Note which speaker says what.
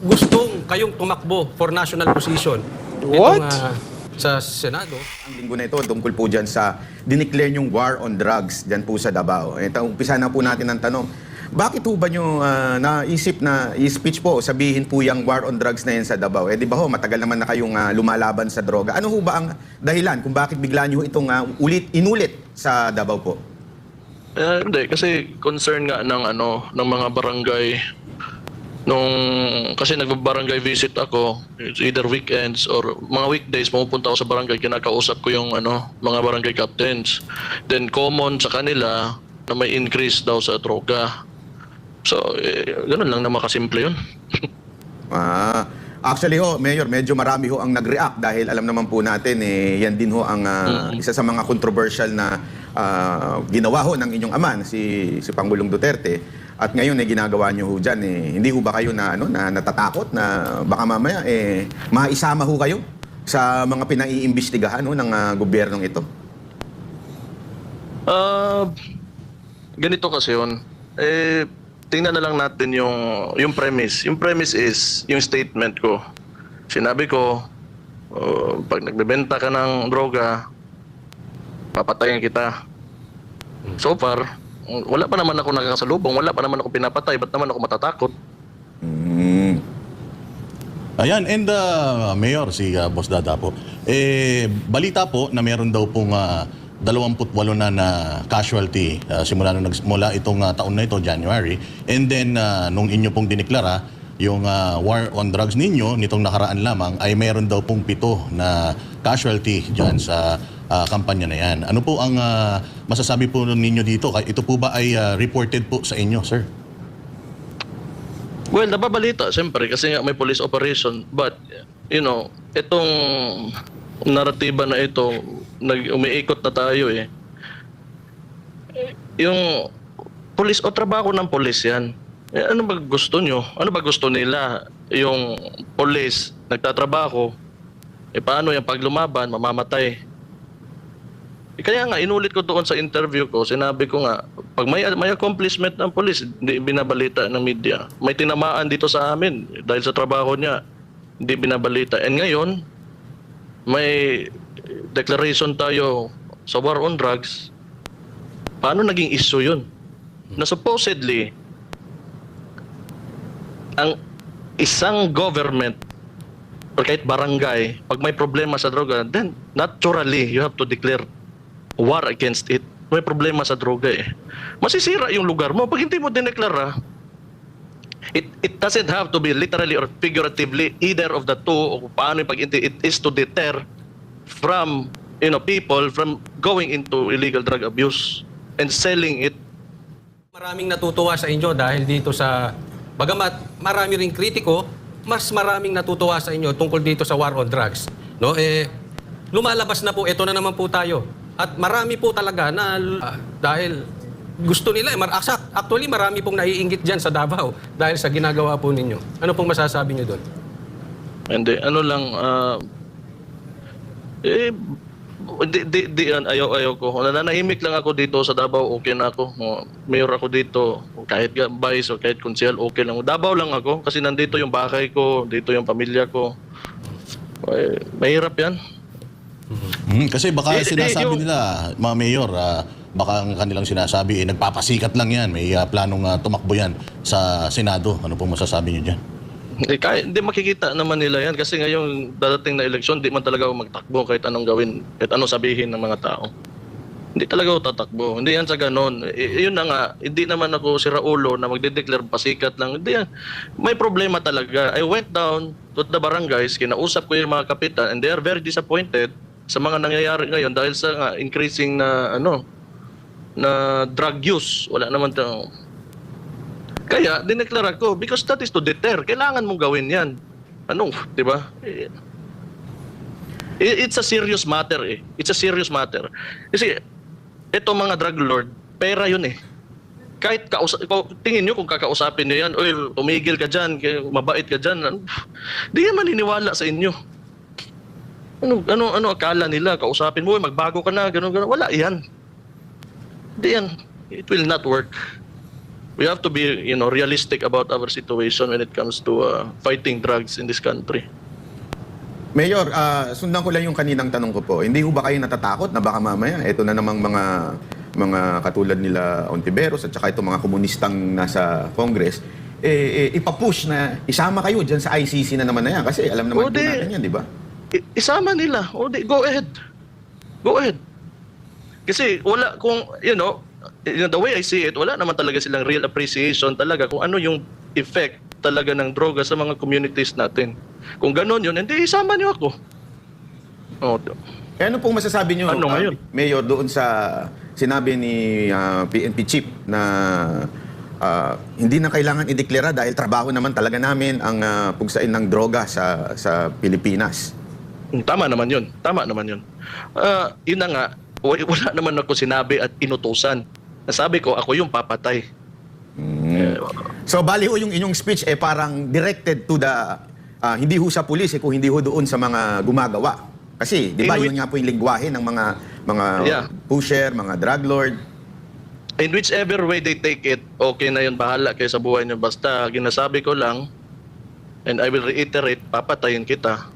Speaker 1: gustong kayong tumakbo for national position.
Speaker 2: What?
Speaker 1: Sa Senado.
Speaker 3: Ang linggo na ito, tungkol po dyan sa dineclare yung war on drugs dyan po sa Davao. Ito, umpisa na po natin ang tanong. Bakit po ba nyo naisip na i-speech po, sabihin po yung war on drugs na yan sa Davao? Eh di ba ho, matagal naman na kayong lumalaban sa droga. Ano ho ba ang dahilan kung bakit bigla nyo itong inulit sa Davao po?
Speaker 4: Hindi, kasi concern nga ng mga barangay. Kasi nagbabarangay visit ako, it's either weekends or mga weekdays, pumupunta ako sa barangay, kinakausap ko yung mga barangay captains. Then common sa kanila na may increase daw sa droga. So, ganun lang na makasimple yun.
Speaker 3: Actually ho, Mayor, medyo marami ho ang nag-react dahil alam naman po natin, yan din ho ang isa sa mga controversial na ginawa ho ng inyong ama, si Pangulong Duterte. At ngayon ginagawa nyo ho dyan, hindi ho ba kayo na natatakot na baka mamaya maisama ho kayo sa mga pinaiimbestigahan ho ng gobyernong ito?
Speaker 4: Ganito kasi yun. Tingnan na lang natin yung premise. Yung premise is yung statement ko. Sinabi ko, pag nagbebenta ka ng droga, papatayin kita. So far, wala pa naman ako nakasalubong, wala pa naman ako pinapatay, ba't naman ako matatakot?
Speaker 5: Ayan, and Mayor, si Boss Dada po, balita po na meron daw pong 28 na casualty simula itong taon na ito, January. And then, nung inyo pong diniklara, yung war on drugs ninyo, nitong nakaraan lamang, ay meron daw pong 7 na casualty dyan sa kampanya na yan. Ano po ang masasabi po ninyo dito? Ito po ba ay reported po sa inyo, sir?
Speaker 4: Well, nababalita, siyempre, kasi nga may police operation. But, itong naratiba na ito, umiikot na tayo Yung police o trabaho ng police yan. Ano ba gusto nyo? Ano ba gusto nila? Yung police, nagtatrabaho, paano yung pag lumaban, mamamatay? Kaya nga, inulit ko doon sa interview ko, sinabi ko nga, pag may accomplishment ng police, hindi binabalita ng media. May tinamaan dito sa amin dahil sa trabaho niya, hindi binabalita. And ngayon, may declaration tayo sa war on drugs. Paano naging issue yun? Na supposedly, ang isang government or kahit barangay, pag may problema sa droga, then naturally, you have to declare war against it. May problema sa droga Masisira yung lugar mo. Pag hindi mo dineklara, it doesn't have to be literally or figuratively either of the two o paano pag it is to deter from people from going into illegal drug abuse and selling it.
Speaker 1: Maraming natutuwa sa inyo dahil dito sa, bagamat marami ring kritiko, mas maraming natutuwa sa inyo tungkol dito sa war on drugs. No? Lumalabas na po, ito na naman po tayo. At marami po talaga na dahil gusto nila, actually marami pong naiinggit dyan sa Davao dahil sa ginagawa po ninyo. Ano pong masasabi nyo doon?
Speaker 4: Hindi, ayaw ko. Nanahimik lang ako dito sa Davao, okay na ako. Mayor ako dito, kahit vice o kahit konsehal, okay lang. Davao lang ako kasi nandito yung bahay ko, dito yung pamilya ko. Mahirap yan.
Speaker 5: Kasi baka sinasabi nila, mga mayor, baka ang kanilang sinasabi, nagpapasikat lang yan, may planong tumakbo yan sa Senado. Ano pong masasabi niyo dyan?
Speaker 4: Hindi makikita naman nila yan kasi ngayong dadating na eleksyon, di man talaga ako magtakbo kahit anong gawin, kahit anong sabihin ng mga tao. Hindi talaga ako tatakbo. Hindi yan sa ganon. Yun na nga, hindi naman ako si Raulo na magde-declare pasikat lang. Hindi yan. May problema talaga. I went down to the barangays, kinausap ko yung mga kapitan and they are very disappointed sa mga nangyayari ngayon dahil sa increasing na drug use. Wala naman kaya dineklara ko because that is to deter. Kailangan mong gawin 'yan. Di ba? It's a serious matter It's a serious matter. Kasi ito mga drug lord, pera 'yun Kahit tingin niyo kung kakausapin niyo 'yan, oy, tumigil ka diyan, mabait ka diyan. Di yan maniniwala sa inyo. Ano akala nila? Kausapin mo, magbago ka na, gano'n. Wala yan. Hindi yan. It will not work. We have to be, realistic about our situation when it comes to fighting drugs in this country.
Speaker 3: Mayor, sundan ko lang yung kaninang tanong ko po. Hindi ho ba kayo natatakot na baka mamaya ito na namang mga katulad nila Ontiveros at saka itong mga komunistang nasa Congress, ipapush na isama kayo dyan sa ICC na naman na yan? Kasi alam naman po natin yan, di ba?
Speaker 4: Isama nila. Go ahead. Go ahead. Kasi wala kung, the way I see it, wala naman talaga silang real appreciation talaga kung ano yung effect talaga ng droga sa mga communities natin. Kung gano'n yun, hindi isama niyo ako.
Speaker 3: Ano pong masasabi niyo,
Speaker 4: Ano ngayon?
Speaker 3: Mayor, doon sa sinabi ni PNP Chief na hindi na kailangan ideklara dahil trabaho naman talaga namin ang pugsain ng droga sa Pilipinas?
Speaker 4: Tama naman yun. Yun na nga, wala naman ako sinabi at inutusan. Nasabi ko, ako yung papatay.
Speaker 3: So bali ho yung inyong speech parang directed to the hindi ho sa pulis kung hindi ho doon sa mga gumagawa. Kasi 'di ba yun nga po yung lingwahe ng mga
Speaker 4: Yeah.
Speaker 3: pusher, mga drug lord.
Speaker 4: In whichever way they take it, okay na yun, bahala kayo sa buhay niyo. Basta ginasabi ko lang, and I will reiterate, papatayin kita.